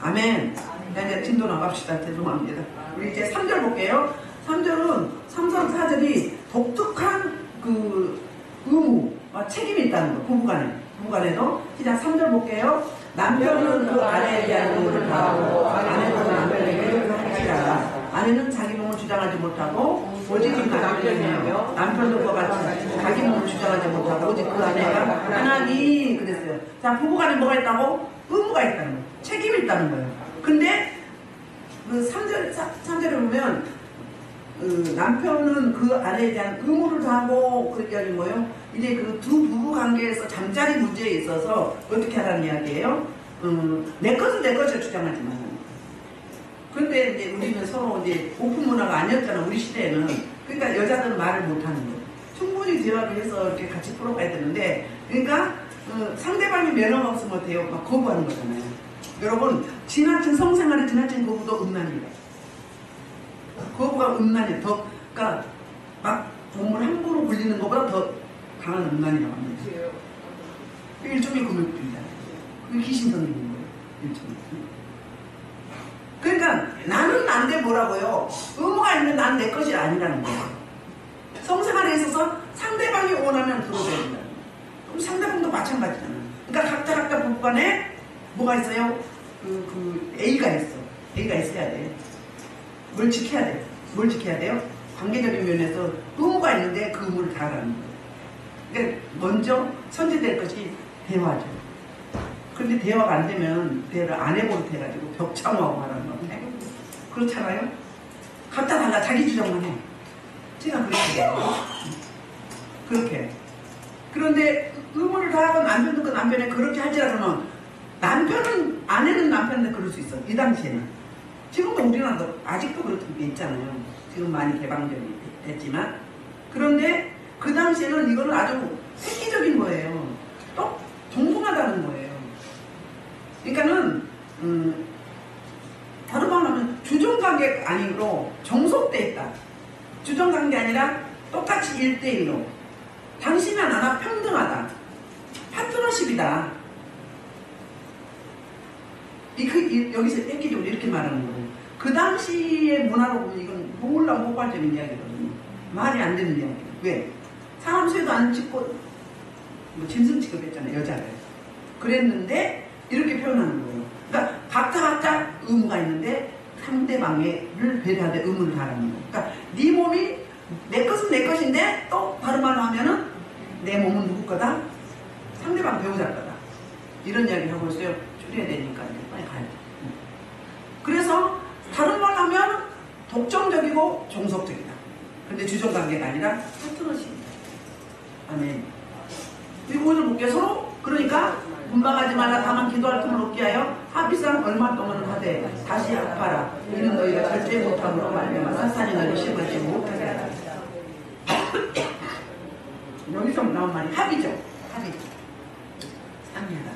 아멘. 자, 이제 진도 나갑시다. 죄송합니다. 우리 이제 3절 볼게요. 3절은 3, 4절이 독특한 그 의무, 책임이 있다는 거. 부부간에도. 시작 3절 볼게요. 남편은 그 아내에 대한 의무를 다하고 아내는 그 남편에게 하시라. 아내는 자기 몸을 주장하지 못하고 오직 그 남편이며 남편도 그와 같이 자기 몸을 주장하지 못하고 오직 그 아내가 하나니 그랬어요. 자, 부부간에 뭐가 있다고? 의무가 있다는 거예요. 책임이 있다는 거예요. 근데 그 3절에 보면 남편은 그 아내에 대한 의무를 다하고 그렇게 하는 뭐예요? 이제 그 두 부부 관계에서 잠자리 문제에 있어서 어떻게 하라는 이야기예요? 내 것을 주장하지 마. 그런데 이제 우리는 서로 이제 오픈 문화가 아니었잖아, 우리 시대에는. 그러니까 여자들은 말을 못하는 거예요. 충분히 대화를 해서 이렇게 같이 풀어가야 되는데, 그러니까 상대방이 매너가 없으면 어때요? 막 거부하는 거잖아요. 여러분, 성생활에 지나친 거부도 음란이에요. 거부가 음란이에요. 그러니까 막 몸을 함부로 굴리는 것보다 더 강한 음란이라고 합니다. 일종의 금욕주의다. 그게 귀신 섬기는 거예요. 일종의. 그러니까 나는 난데 뭐라고요? 의무가 있는 난 내 것이 아니라는 거예요. 성생활에 있어서 상대방이 원하면 들어줘야 된다. 그럼 상대방도 마찬가지잖아요. 그러니까 각자 부부간에 뭐가 있어요? A가 있어. A가 있어야 돼. 뭘 지켜야 돼? 뭘 지켜야 돼요? 관계적인 면에서 의무가 있는데 그 의무를 다하라는 거예요. 그러니까 먼저 선제될 것이 대화죠. 그런데 대화가 안 되면 대화를 안 해버릇 해가지고 벽창호하고 하라는 건데 그렇잖아요? 각자 달라 자기 주장만 해. 제가 그렇게 해요. 그렇게. 그런데 의무를 다하고 남편도 그 남편에 그렇게 할지라면 아내는 남편한테 그럴 수 있어. 이 당시에는. 지금도 우리나라도 아직도 그렇게 있잖아요. 지금 많이 개방적이 됐지만. 그런데 그 당시에는 이거는 아주 획기적인 거예요. 또 동등하다는 거예요. 그러니까는 다른 말로 하면 주종 주정관계 아니고 종속돼 있다. 주정관계 아니라 똑같이 1대1로. 당신은 나나 평등하다. 파트너십이다. 여기서 획기적으로 이렇게 말하는 거고. 그 당시의 문화로 보면 이건 몰라 폭발적인 이야기거든요. 말이 안 되는 이야기. 왜? 사람 수에도 안 짓고 뭐 짐승 취급했잖아요. 여자를. 그랬는데 이렇게 표현하는 거예요. 그러니까 각자 의무가 있는데 상대방을 배려하되 의무를 다하는 거예요. 그러니까 네 몸이 내 것은 내 것인데 또 다른 말로 하면은 내 몸은 누구 거다? 상대방 배우자 거다. 이런 이야기를 하고 있어요. 줄여야 되니까 이제 빨리 가야 돼. 그래서 다른 말로 하면 독점적이고 종속적이다. 근데 주정관계가 아니라 파트너십이다. 아멘. 그리고 오늘 볼게요. 서로 그러니까 분방하지 말라. 다만 기도할 틈을 얻게 하여 합의상 얼마 동안 하되 다시 합하라. 이는 너희가 절대 못함으로 말미암아 사탄이 너희를 시험하지 못하게 하라. 여기서 나온 말이 합의죠. 합의. 합의하다.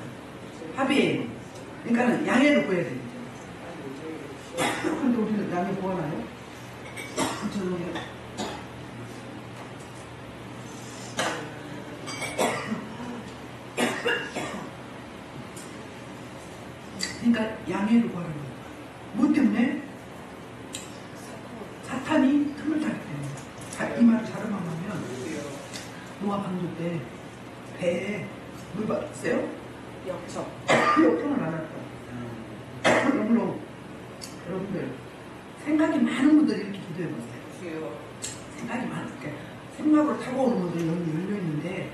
합의예요. 그러니까 양해를 구해야 되죠. 근데 우리는 양해 구하나요? 저는 그러니까 양해를 구하는 거예요. 뭐 때문에? 사탄이 틈을 타기 때문에. 이 말을 자르마하면 노아 방주 때 배에 물 받았어요? 역적. 역정을 안 할까? 여러분들 생각이 많은 분들이 이렇게 기도해보세요. 생각이 많을게. 생각으로 타고 오는 분들이 여기 열려있는데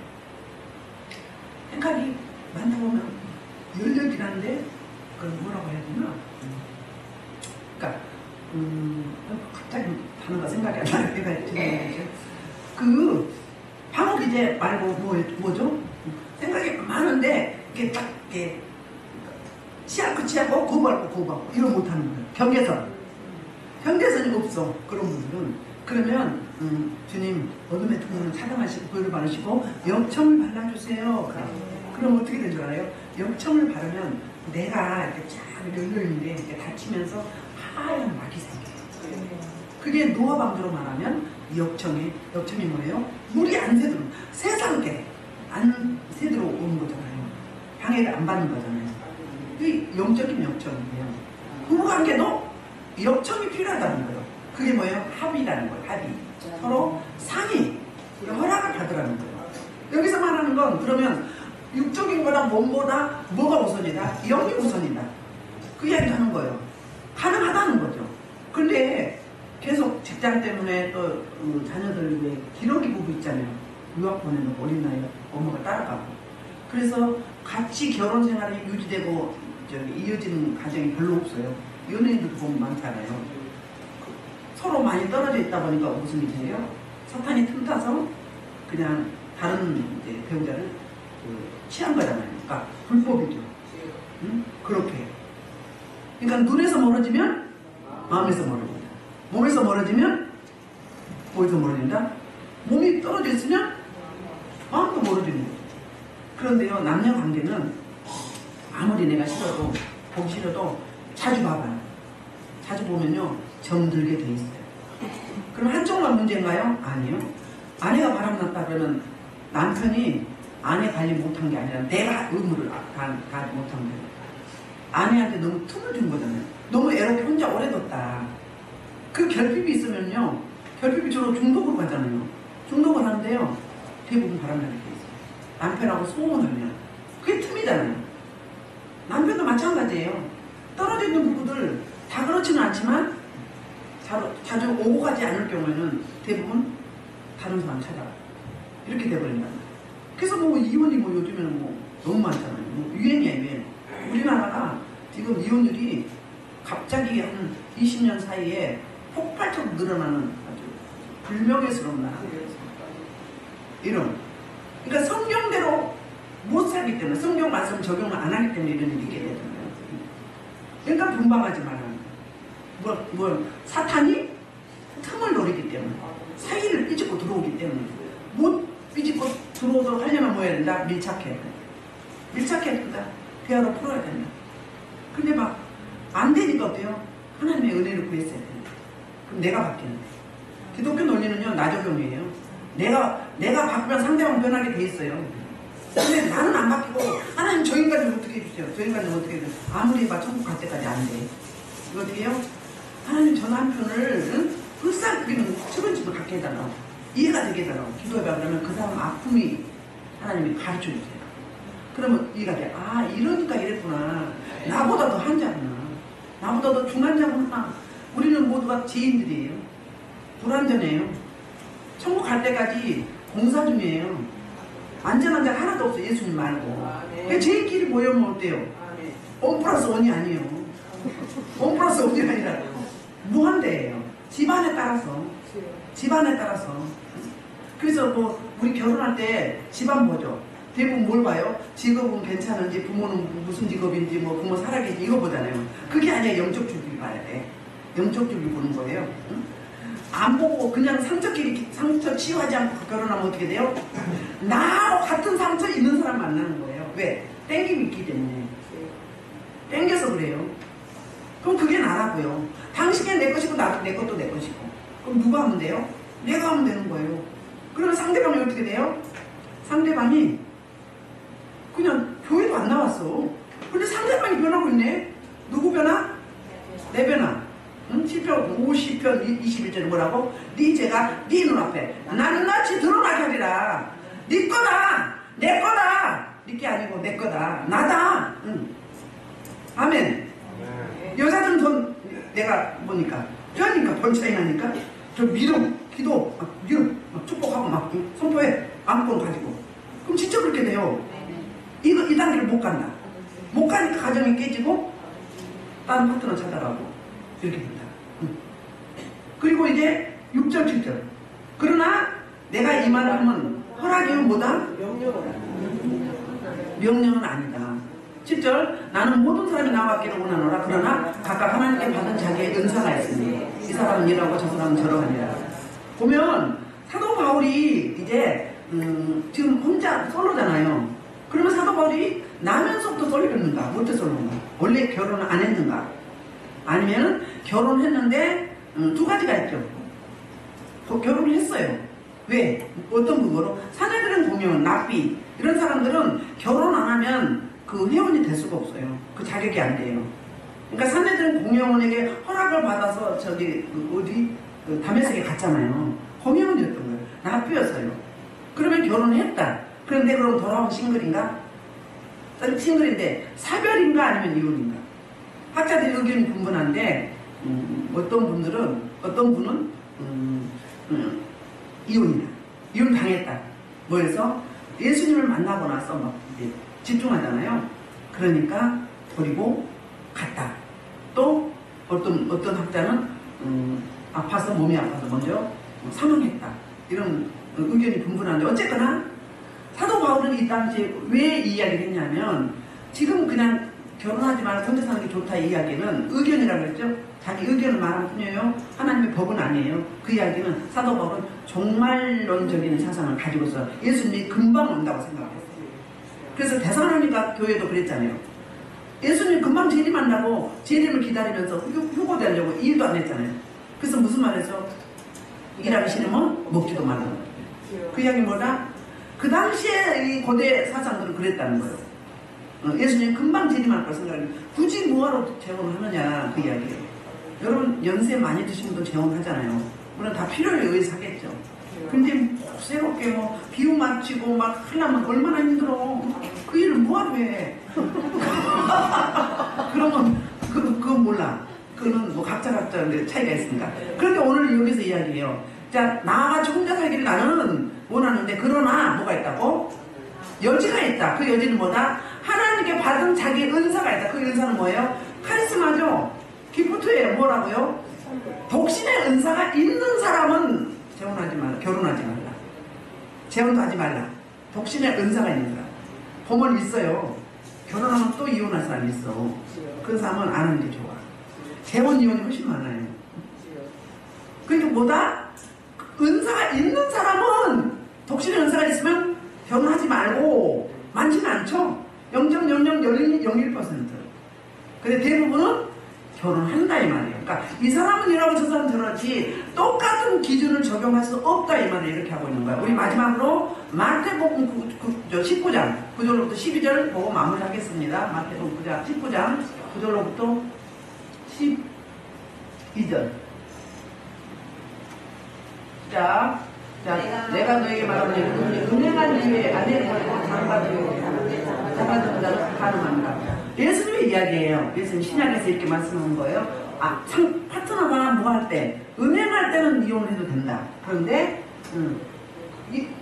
생각이 많다 보면 열려있긴 한데 그걸 뭐라고 해야 되나? 그러니까 갑자기 단어가 생각이 안 나요. 내가 지금 그 방어 기제 말고 뭐죠? 생각이 많은데 이게 딱 이렇게 치하고 치하고 거부하고 거부하고 이런 못하는 거예요. 경계선이 없어. 그런 분들은. 그러면 주님 어둠의 통로는 차단하시고 보혈을 바르시고 역청을 발라주세요. 그럼 어떻게 된 줄 알아요? 역청을 바르면 내가 이렇게 쫙 열려있는데 이렇게 다치면서 하얀 막이 생겨요. 그게 노아 방주로 말하면 역청이 뭐예요? 물이 안 새도록 세상에 안 새도록 오는 거잖아요. 방해를 안 받는 거잖아요. 이 영적인 역청이에요. 부부관계도 역청이 필요하다는 거예요. 그게 뭐예요? 합의라는 거예요. 합의. 서로 상의, 허락을 받으라는 거예요. 여기서 말하는 건 그러면 육적인 거다 몸보다 뭐가 우선이다? 영이 우선이다. 그 이야기 하는 거예요. 가능하다는 거죠. 근데 계속 직장 때문에 또 자녀들 위해 기러기 부부 있잖아요. 유학 보내는 어린 나이에 엄마가 따라가고. 그래서 같이 결혼 생활이 유지되고 이어지는 가정이 별로 없어요. 연예인들 보면 많잖아요. 서로 많이 떨어져 있다 보니까 무슨 일이 돼요? 사탄이 틈타서 그냥 다른 배우자를 취한 거잖아요. 그러니까 불법이죠. 응? 그렇게. 그러니까 눈에서 멀어지면 마음에서 멀어진다. 몸에서 멀어지면 뭐에서 멀어진다? 몸이 떨어져 있으면 마음도 멀어지는 거죠. 그런데요, 남녀 관계는 아무리 내가 싫어도 보기 싫어도 자주 봐봐요. 자주 보면요 정들게 돼 있어요. 그럼 한쪽만 문제인가요? 아니요. 아내가 바람났다 그러면 남편이 아내 관리 못한 게 아니라 내가 의무를 다 못한 거예요. 아내한테 너무 틈을 준 거잖아요. 너무 애롭게 혼자 오래 뒀다. 그 결핍이 있으면요, 결핍이 주로 중독으로 가잖아요. 중독을 하는데요, 대부분 바람나게 돼 있어요. 남편하고 소원하면 그게 틈이잖아요. 남편도 마찬가지예요. 떨어져 있는 부부들 다 그렇지는 않지만 자주 오고 가지 않을 경우에는 대부분 다른 사람 찾아가요. 이렇게 돼버린다. 그래서 뭐 이혼이 뭐 요즘에는 뭐 너무 많잖아요. 뭐 유행이야, 유행. 우리나라가 지금 이혼율이 갑자기 한 20년 사이에 폭발적으로 늘어나는 아주 불명예스러운 나라예요. 이런. 그러니까 성경대로 못 살기 때문에, 성경 말씀 적용을 안 하기 때문에 이런 일이 있게 되잖아요. 그러니까 분방하지 말라는 거예요. 사탄이 틈을 노리기 때문에, 사이를 삐집고 들어오기 때문에, 못 삐집고 들어오도록 하려면 뭐 해야 된다? 밀착해야 된다. 밀착해야 된다. 대화로 풀어야 된다. 근데 막 안 되니까 어때요? 하나님의 은혜를 구했어야 된다. 그럼 내가 바뀌는데. 기독교 논리는요, 나 적용이에요. 내가 바꾸면 상대방 변하게 돼 있어요. 근데 나는 안 바뀌고, 하나님 저 인간 좀 어떻게 해주세요. 저 인간 좀 어떻게 해주세요. 아무리 해봐 천국 갈 때까지 안 돼. 이거 어떻게 해요? 하나님 저 남편을 불쌍히는 출연집을 갖게 해달라고, 이해가 되게 해달라고 기도해봐. 그러면 그 사람 아픔이 하나님이 가르쳐 주세요. 그러면 이해가 돼. 아, 이러니까 이랬구나. 나보다 더 한자구나. 나보다 더 중한 자구나. 우리는 모두가 죄인들이에요. 불완전해요. 천국 갈 때까지 공사 중이에요. 안전한 자 하나도 없어요. 예수님 말고. 죄인끼리 모여면 어때요? 1 플러스 1이 아니에요. 1 플러스 1이 아니라 무한대예요. 집안에 따라서. 집안에 따라서. 그래서 뭐 우리 결혼할 때 집안 보죠. 대부분 뭘 봐요? 직업은 괜찮은지, 부모는 무슨 직업인지, 뭐 부모 살아계신지 이거 보잖아요. 그게 아니라 영적 주기를 봐야 돼. 영적 주기를 보는 거예요. 응? 안 보고 그냥 상처끼리 상처 치유하지 않고 결혼하면 어떻게 돼요? 나하고 같은 상처 있는 사람 만나는 거예요. 왜? 땡김이 있기 때문에. 땡겨서 그래요. 그럼 그게 나라고요. 당신이 내 것이고 나도 내 것도 내 것이고. 그럼 누가 하면 돼요? 내가 하면 되는 거예요. 그러면 상대방이 어떻게 돼요? 상대방이 그냥 교회도 안 나왔어. 근데 상대방이 변하고 있네. 누구 변화? 내 변화. 응? 10편 50편 21절에 뭐라고? 네 죄가 네 눈앞에 나는 낯이 드러나게 하리라. 네 거다. 내 거다. 네 게 아니고 내 거다. 나다. 응. 아멘. 여자들은 전 내가 보니까 뼈니까 별 차이 나니까 저 믿음, 기도, 막 축복하고 막 선포해 안건 가지고. 그럼 진짜 그렇게 돼요. 이 단계를 못 간다. 못 가니까 가정이 깨지고 다른 파트너 찾아가고 이렇게 된다. 그리고 이제 6절 7절. 그러나 내가 이 말을 하면 허락이면 뭐다? 명령은 아니다. 7절 나는 모든 사람이 나왔기를 원하노라. 그러나 각각 하나님께 받은 자기의 은사가 있으니 이 사람은 이러고 저 사람은 저러하니라. 보면 사도 바울이 이제 지금 혼자 솔로잖아요. 그러면 사도 바울이 나면서부터 솔로였는가? 못해 솔로인가? 원래 결혼을 안 했는가? 아니면 결혼했는데 두 가지가 있죠. 결혼을 했어요. 왜? 어떤 근거로? 사내들은 공연, 납비 이런 사람들은 결혼 안 하면 그 회원이 될 수가 없어요. 그 자격이 안 돼요. 그러니까 사내들은 공회원에게 허락을 받아서 저기 어디 담에색에 갔잖아요. 공회원이었던 거예요. 납비였어요. 그러면 결혼했다. 그런데 그럼 돌아온 싱글인가? 싱글인데 사별인가 아니면 이혼인가? 학자들의 의견이 분분한데 어떤 분은 이혼이다. 이혼 당했다. 뭐해서 예수님을 만나고 나서 막 집중하잖아요. 그러니까 버리고 갔다. 또 어떤 학자는 아파서 몸이 아파서 먼저 사망했다. 이런 의견이 분분한데 어쨌거나 사도 바울은 이 당시에 왜 이 이야기를 했냐면 지금 그냥 결혼하지 말고 혼자 사는 게 좋다 이 이야기는 의견이라고 했죠. 자기 의견을 말한 뿐이에요. 하나님의 법은 아니에요. 그 이야기는 사도 바울은 종말론적인 사상을 가지고서 예수님이 금방 온다고 생각했어요. 그래서 대사로니까 교회도 그랬잖아요. 예수님 금방 재림 만나고 재림을 기다리면서 휴고되려고 일도 안 했잖아요. 그래서 무슨 말에서 일하기 싫으면 먹지도 말라고. 그 이야기 뭐다? 그 당시에 이 고대 사상들은 그랬다는 거예요. 예수님 금방 재림할 걸 생각하면 굳이 뭐하러 재혼을 하느냐 그 이야기예요. 여러분 연세 많이 드신 분도 재혼하잖아요. 물론 다 필요에 의해서 하겠죠. 근데 새롭게 뭐 비유 맞추고 막 하려면 얼마나 힘들어. 그 일을 뭐하러 해. 그러면 그건 몰라. 그거는 뭐 각자 차이가 있으니까. 그런데 오늘 여기서 이야기해요. 자, 나같이 혼자 살기를 나는 원하는데 그러나 뭐가 있다고? 여지가 있다. 그 여지는 뭐다? 하나님께 받은 자기 은사가 있다. 그 은사는 뭐예요? 카리스마죠. 기프트예요. 뭐라고요? 독신의 은사가 있는 사람은 재혼하지 말라. 결혼하지 말라. 재혼도 하지 말라. 독신의 은사가 있는 사람. 보면 있어요. 결혼하면 또 이혼할 사람이 있어. 그 사람은 안 하는 게 좋아. 재혼 이혼이 훨씬 많아요. 그러니까 뭐다? 은사가 있는 사람은 독신의 은사가 있으면 결혼하지 말고 많지는 않죠. 0.0001%. 근데 대부분은 결혼한다 이 말이에요. 그러니까 이 사람은 이러고 저 사람은 저러지 똑같은 기준을 적용할 수 없다 이 말을 이렇게 하고 있는 거야. 우리 마지막으로 마태복음 19장 9절로부터 12절 보고 마무리하겠습니다. 마태복음 19장 9절로부터 12절. 자, 내가 너에게 말하노니 은행한 예외 안에는 장받은 자를 가늠한다. 예수님의 이야기예요. 예수님 신약에서 이렇게 말씀하는 거예요. 파트너가 뭐 할 때, 음행할 때는 이혼을 해도 된다. 그런데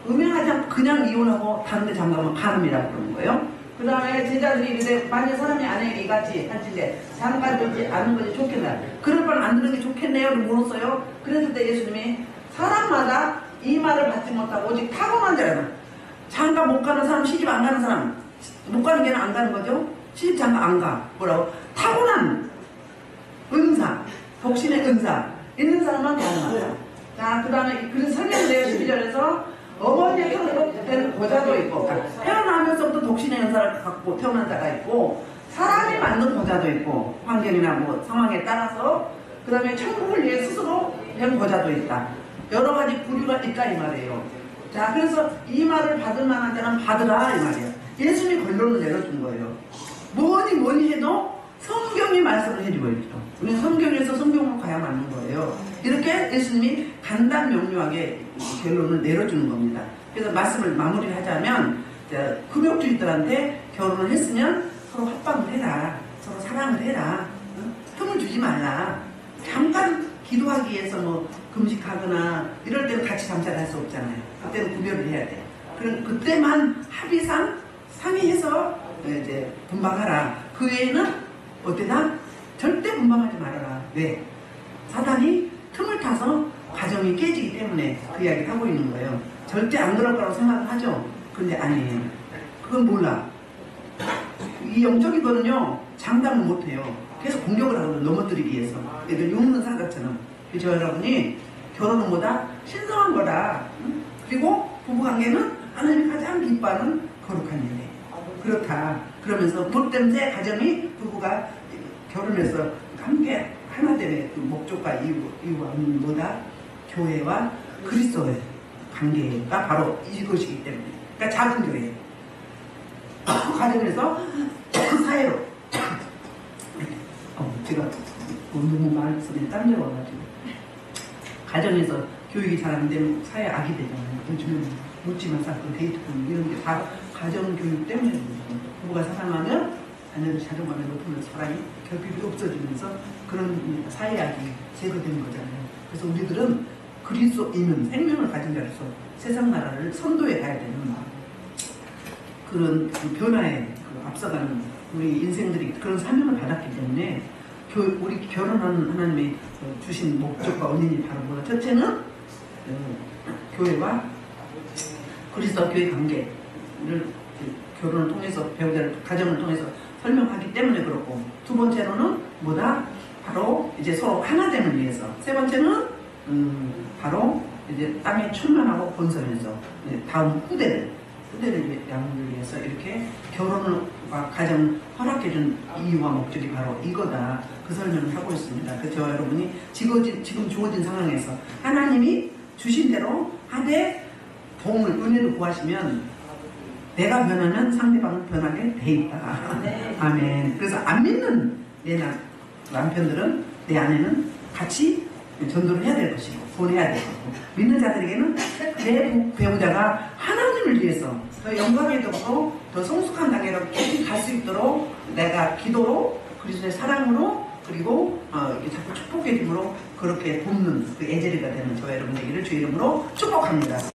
음행하지 않고 그냥 이혼하고 다른 데 장가면 가늠이라고 그러는 거예요. 그 다음에 제자들이 이제 만약 사람이 아내에게 이같이 한친데 장가되지 않는 것이 좋겠나, 그럴 바는 안 듣는 게 좋겠네요 물었어요. 그랬을 때 예수님이 사람마다 이 말을 받지 못하고 오직 타고난 자라는, 장가 못 가는 사람, 시집 안 가는 사람, 못 가는 게는 안 가는 거죠. 시집 장가 안 가. 뭐라고? 타고난 은사, 독신의 은사 있는 사람만 가능하다. 자, 그 다음에 그래서 설명을 해요. 12절에서 어머니의 태어나서 된 고자도 있고, 그러니까 태어나면서부터 독신의 은사를 갖고 태어난 자가 있고, 사람이 만든 고자도 있고, 환경이나 뭐 상황에 따라서, 그 다음에 천국을 위해 스스로 된 고자도 있다. 여러 가지 부류가 있다 이 말이에요. 자, 그래서 이 말을 받을 만한 자는 받으라 이 말이에요. 예수님이 결론을 내려준 거예요. 뭐니 해도 성경이 말씀을 해주고 있죠. 우리는 성경에서 성경으로 가야 맞는 거예요. 이렇게 예수님이 간단 명료하게 결론을 내려주는 겁니다. 그래서 말씀을 마무리하자면, 금욕주의들한테 결혼을 했으면 서로 합방을 해라, 서로 사랑을 해라, 틈을 주지 말라. 잠깐 기도하기 위해서 뭐 금식하거나 이럴 때는 같이 잠자를 할 수 없잖아요. 그때는 구별을 해야 돼. 그럼 그때만 합의상 상의해서 이제 분방하라. 그 외에는 어때나 절대 분방하지 말아라. 왜? 사단이 틈을 타서 가정이 깨지기 때문에 그 이야기를 하고 있는 거예요. 절대 안 그럴 거라고 생각을 하죠. 그런데 아니에요. 그건 몰라. 이 영적인 거는요, 장담을 못해요. 계속 공격을 하거든요. 넘어뜨리기 위해서. 얘들 욕먹는 사람처럼. 그래서 여러분이 결혼은 뭐다? 신성한 거다. 그리고 부부관계는 하나님이 가장 기뻐하는 거룩한 일이에요. 그렇다. 그러면서 뭐 때문에 가정이, 부부가 결혼해서 함께 하나 되는 그 목적과 이유가 뭐다? 교회와 그리스도의 관계가 바로 이것이기 때문에. 그러니까 작은 교회. 가정에서 사회로. 제가 너무 말씀에 땀져가지고. 가정에서 교육이 잘 안 되면 사회 악이 되잖아요. 요즘은 묻지마 사건, 데이트폰 이런 게 다 가정교육 때문에 부부가 사랑하면 자녀들 자존감에 높으면 사랑이 결핍이 없어지면서 그런 사회악이 제거되는 거잖아요. 그래서 우리들은 그리스도인은 생명을 가진 자로서 세상 나라를 선도해 가야 되는 그런 변화에 앞서가는 우리 인생들이 그런 사명을 받았기 때문에 우리 결혼하는 하나님의 주신 목적과 원인이 바로 뭐가? 첫째는 교회와 그리스도 교회 관계를 결혼을 통해서, 배우자를 가정을 통해서 설명하기 때문에 그렇고, 두 번째로는 뭐다? 바로 이제 서로 하나 됨을 위해서, 세 번째는 바로 이제 땅에 충만하고 번성해서 다음 후대를 양육을 위해서 이렇게 결혼과 가정 허락해준 이유와 목적이 바로 이거다. 그 설명을 하고 있습니다. 그래서 여러분이 지금 주어진 상황에서 하나님이 주신 대로 하되 도움을, 은혜를 구하시면 내가 변하면 상대방은 변하게 돼 있다. 아멘. 그래서 안 믿는 내 남편들은, 내 아내는 같이 전도를 해야 될 것이고 보내야 될 것이고, 믿는 자들에게는 내 배우자가 하나님을 위해서 더 영광에 덮고 더 성숙한 단계로 갈 수 있도록 내가 기도로, 그리스도의 사랑으로, 그리고 이렇게 자꾸 축복해 줌으로 그렇게 돕는 그 애제리가 되는 저 여러분에게를 주의 이름으로 축복합니다.